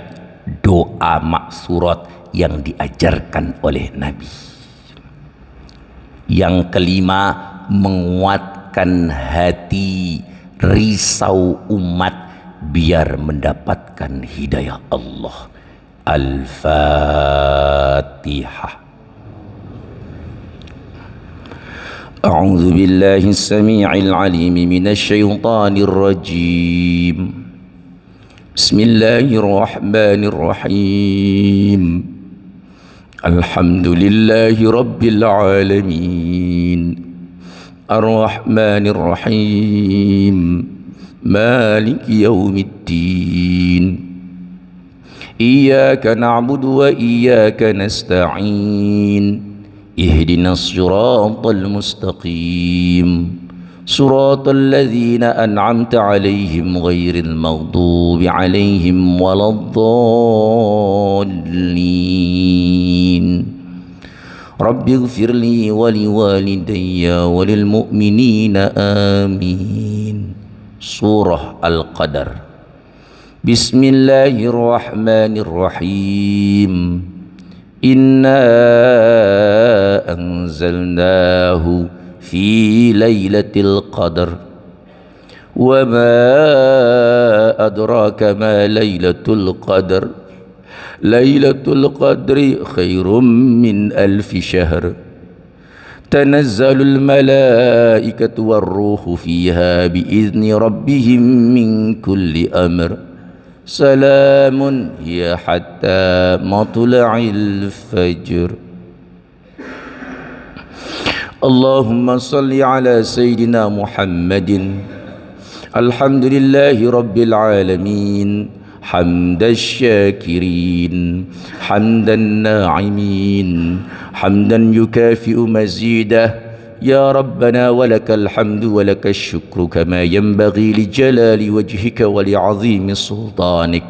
doa maksurat yang diajarkan oleh Nabi. Yang kelima, menguatkan hati, risau umat biar mendapatkan hidayah Allah. Al-Fatihah. A'udzu billahi as-sami'il 'alim minasy syaithanir rajim. Bismillahirrahmanirrahim. Alhamdulillahi rabbil alamin. Ar-Rahmanir Rahim. Maliki yaumiddin. Iyyaka na'budu wa iyyaka nasta'in. Ihdinas siratal mustaqim. Siratal ladzina an'amta 'alaihim ghairil maghdubi 'alaihim waladdallin. Rabbighfirli wa liwalidayya wa lil mu'minina amin. Surah Al-Qadar. Bismillahirrahmanirrahim. Inna anzalnahu fi lailatul qadar. Wa ma adraka ma lailatul qadar. Lailatul qadri khairum min alfi syahr. Tanazzalul malaikatu warruhu fiha biizni rabbihim min kulli amr. Salamun ya hatta matla'il fajr. Allahumma salli ala Sayyidina Muhammadin. Alhamdulillahi Rabbil Alamin. Hamdan syakirin, hamdan na'imin, hamdan yukafi'u mazidah. Ya Rabbana walakal hamdu walakal syukru kama yanbaghi li jalali wajhika wa li 'azimi sultanik.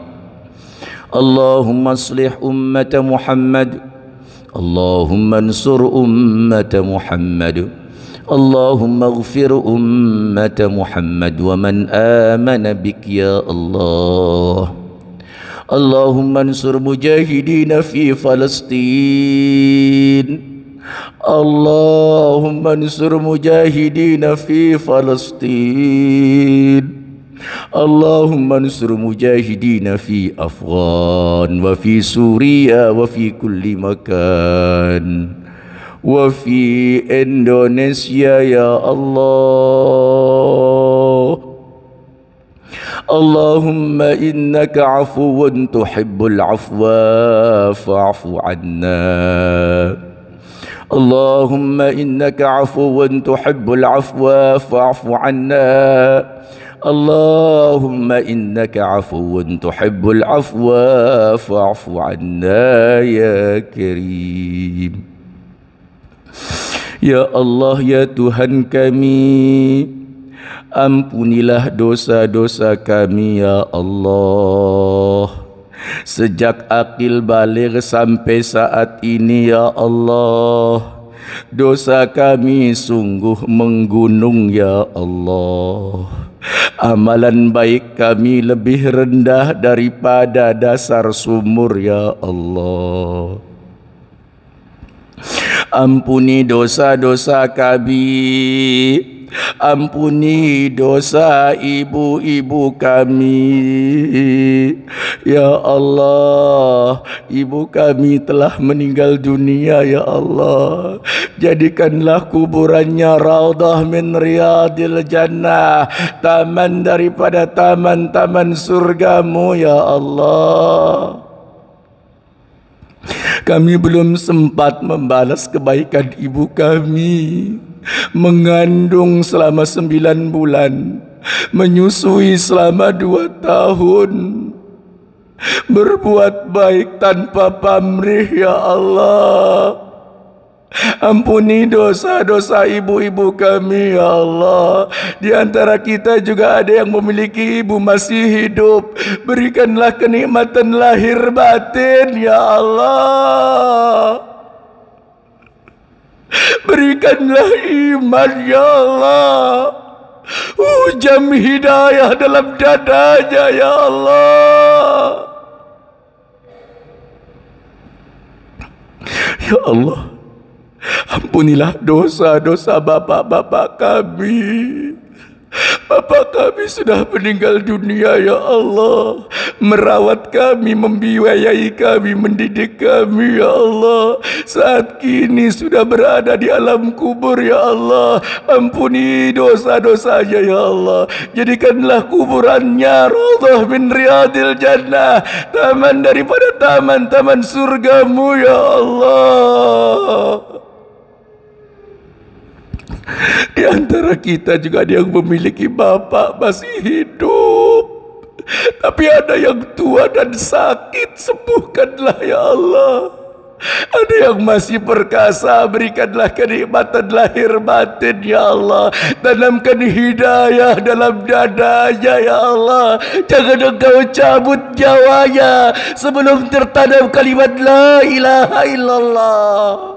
Allahumma aslih ummata Muhammad. Allahumma ansur ummata Muhammad. Allahumma ighfir ummata Muhammad wa man amana bik ya Allah. Allahumma ansur mujahidina fi Palestin. Allahumma ansur mujahidina fi Palestin. Allahumma ansur mujahidina fi Afghan wa fi Suria wa fi kulli makan wa fi Indonesia ya Allah. اللهم إنك عفو تحب العفو فاعف عنا. اللهم إنك عفو تحب العفو فاعف عنا. اللهم إنك عفو تحب العفو فاعف عنا يا كريم. Ya Allah, ya Tuhan kami, ampunilah dosa-dosa kami ya Allah. Sejak akil baligh sampai saat ini ya Allah, dosa kami sungguh menggunung ya Allah. Amalan baik kami lebih rendah daripada dasar sumur ya Allah. Ampuni dosa-dosa kami, ampuni dosa ibu-ibu kami. Ya Allah, ibu kami telah meninggal dunia ya Allah. Jadikanlah kuburannya raudhah min riyadil jannah, taman daripada taman-taman surgamu ya Allah. Kami belum sempat membalas kebaikan ibu kami. Mengandung selama 9 bulan, menyusui selama 2 tahun, berbuat baik tanpa pamrih ya Allah. Ampuni dosa-dosa ibu-ibu kami ya Allah. Di antara kita juga ada yang memiliki ibu masih hidup. Berikanlah kenikmatan lahir batin ya Allah. Berikanlah iman ya Allah. Hujam hidayah dalam dadanya ya Allah. Ya Allah, ampunilah dosa-dosa bapak-bapak kami. Bapak kami sudah meninggal dunia ya Allah. Merawat kami, membiayai kami, mendidik kami ya Allah. Saat kini sudah berada di alam kubur ya Allah. Ampuni dosa-dosanya ya Allah. Jadikanlah kuburannya raudhah min riyadil jannah, taman daripada taman-taman surgamu ya Allah. Di antara kita juga ada yang memiliki bapak masih hidup, tapi ada yang tua dan sakit. Sembuhkanlah ya Allah. Ada yang masih perkasa, berikanlah kenikmatan lahir batin ya Allah. Tanamkan hidayah dalam dadanya ya Allah. Jangan engkau cabut nyawanya sebelum tertanam kalimat la ilaha illallah.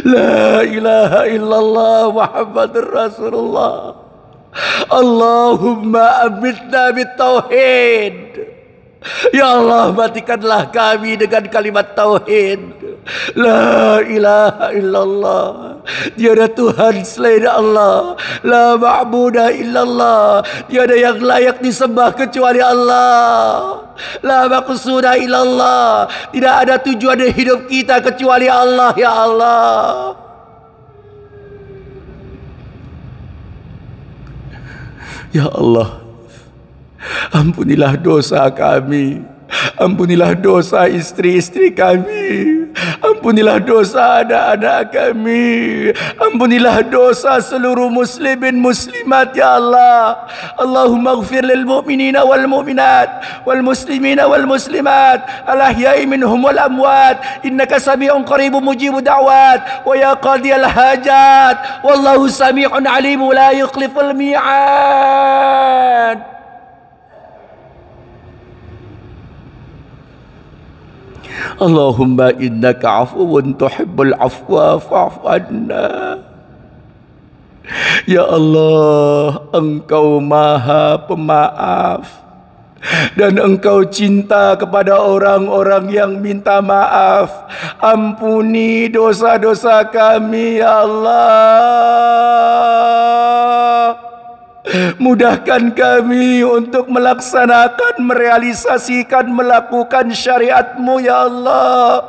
La ilaha illallah Muhammadur Rasulullah. Allahumma amitna bitauhid. Ya Allah, matikanlah kami dengan kalimat tauhid. La ilaha illallah. Tiada Tuhan selain Allah. La ma'budah illallah. Tiada yang layak disembah kecuali Allah. La maqsuda illallah. Tidak ada tujuan hidup kita kecuali Allah ya Allah. Ya Allah, ampunilah dosa kami. Ampunilah dosa istri-istri kami. Ampunilah dosa anak-anak kami. Ampunilah dosa seluruh muslimin muslimat ya Allah. Allahumma ighfir lil mu'minina wal mu'minat wal muslimina wal muslimat al ahya'i minhum wal amwat innaka sami'un qaribun mujibud da'wat wa ya qadiyal hajat wallahu sami'un alim la yukhliful mi'ad. Allahumma innaka afuwun tuhibbul afwa fa'fu anna. Ya Allah, Engkau Maha Pemaaf dan Engkau cinta kepada orang-orang yang minta maaf. Ampuni dosa-dosa kami ya Allah. Mudahkan kami untuk melaksanakan, merealisasikan, melakukan syariat-Mu ya Allah.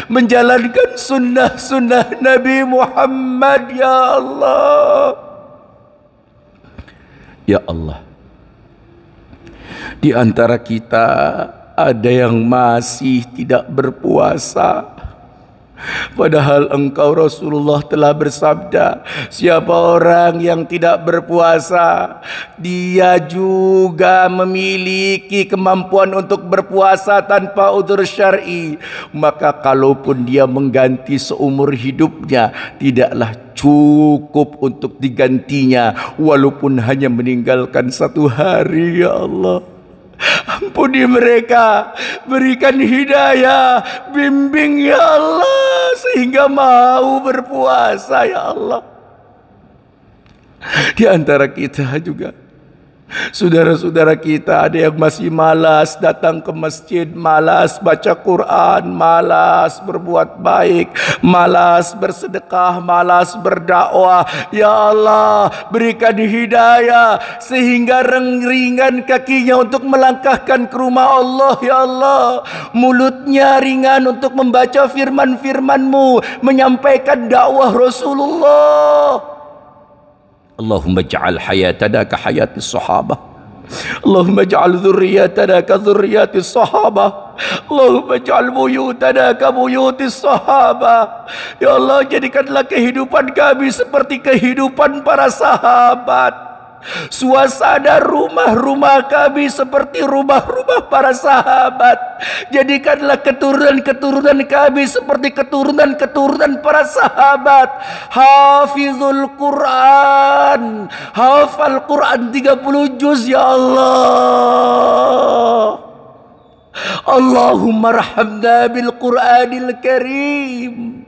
Menjalankan sunnah-sunnah Nabi Muhammad ya Allah. Ya Allah, Di antara kita ada yang masih tidak berpuasa. Padahal engkau Rasulullah telah bersabda, siapa orang yang tidak berpuasa, dia juga memiliki kemampuan untuk berpuasa tanpa udzur syar'i. Maka kalaupun dia mengganti seumur hidupnya, tidaklah cukup untuk digantinya, walaupun hanya meninggalkan 1 hari. Ya Allah, ampuni mereka, berikan hidayah, bimbing ya Allah, sehingga mau berpuasa ya Allah. Di antara kita juga saudara-saudara kita ada yang masih malas datang ke masjid, malas baca Quran, malas berbuat baik, malas bersedekah, malas berdakwah. Ya Allah, berikan hidayah sehingga ringan kakinya untuk melangkahkan ke rumah Allah. Ya Allah, mulutnya ringan untuk membaca firman-firman-Mu, menyampaikan dakwah Rasulullah. Allahumma ja'al hayatana ka hayatis sahabah, Allahumma ja'al dhurriyyatana ka dhurriyyatis sahabah, Allahumma ja'al buyutana ka buyutis sahabah. Ya Allah, jadikanlah kehidupan kami seperti kehidupan para sahabat. Suasana rumah-rumah kami seperti rumah-rumah para sahabat. Jadikanlah keturunan-keturunan kami seperti keturunan-keturunan para sahabat. Hafizul Quran, hafal Quran 30 juz ya Allah. Allahumma arhamna bil Quranil Karim,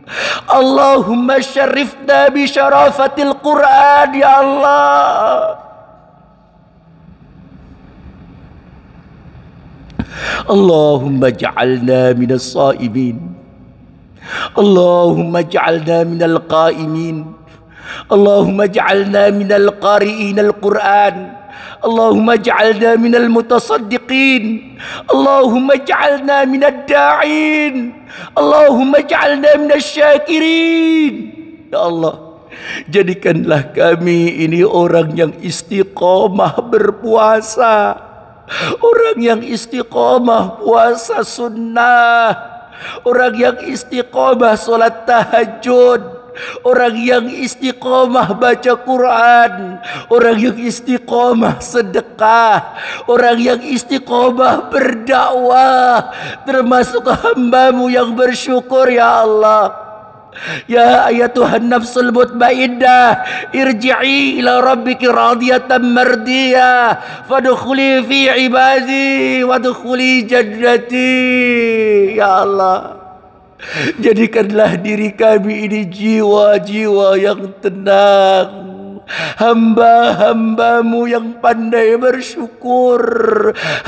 Allahumma syarifna bi syarafatil Quran ya Allah. Allahumma ja'alna minas sa'imin, Allahumma ja'alna minal qa'imin, Allahumma ja'alna minal qari'in al-Quran, Allahumma ja'alna minal mutasaddiqin, Allahumma ja'alna minad da'in, Allahumma ja'alna minas syakirin. Ya Allah, jadikanlah kami ini orang yang istiqomah berpuasa, orang yang istiqomah puasa sunnah, orang yang istiqomah solat tahajud, orang yang istiqomah baca Quran, orang yang istiqomah sedekah, orang yang istiqomah berdakwah, termasuk hamba-Mu yang bersyukur ya Allah. Ya ayatuhan nafsul mutmainnah, irji'i ila rabbiki radiyatan mardiyah, fadkhuli fi ibadi wadkhuli jannati. Ya Allah, jadikanlah diri kami ini jiwa-jiwa yang tenang, hamba-hamba-Mu yang pandai bersyukur,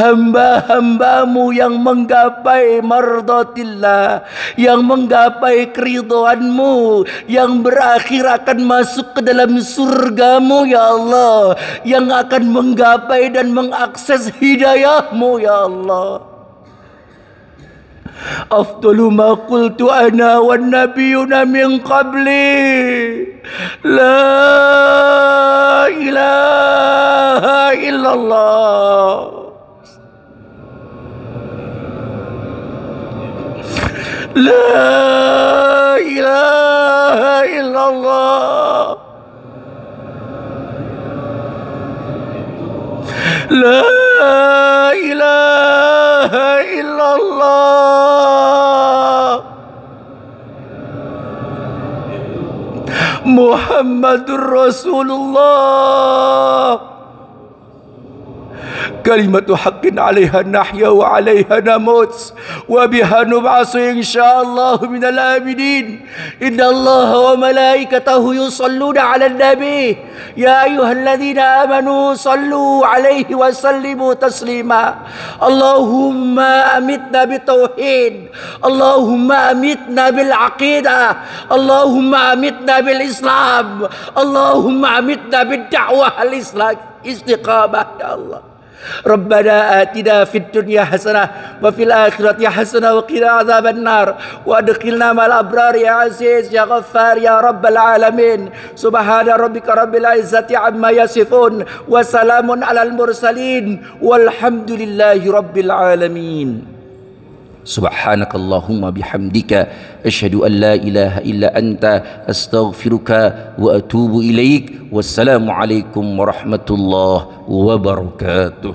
hamba-hamba-Mu yang menggapai mardatillah, yang menggapai keridhaan-Mu, yang berakhir akan masuk ke dalam surga-Mu ya Allah, yang akan menggapai dan mengakses hidayah-Mu ya Allah. Afdalu ma qultu ana wan nabiyuna min qabli, la ilaha illallah, la ilaha illallah, la ilaha illallah, Muhammadur Rasulullah. Kalimatu haqqin 'alaiha nahya wa 'alaiha namut wa biha nub'atsu insyaallah minal abidin. Innallaha wa malaikatahu yusalluna 'alan nabi ya ayyuhalladzina amanu sallu 'alaihi wa sallimu taslima. Allahumma amitna bitauhid, Allahumma amitna bil aqidah, Allahumma amitna bil Islam, Allahumma amitna bid da'wah al Islam istiqamah ya Allah. ربنا آتنا في الدنيا حسنة وفي الآخرة حسنة وقنا عذاب النار وأدخلنا مع الأبرار يا عزيز يا غفار يا رب العالمين سبحان ربك رب العزة عما يصفون وسلام على المرسلين والحمد لله رب العالمين سبحانك اللهم بحمدك أشهد أن لا إله إلا أنت أستغفرك وأتوب إليك والسلام عليكم ورحمة الله وبركاته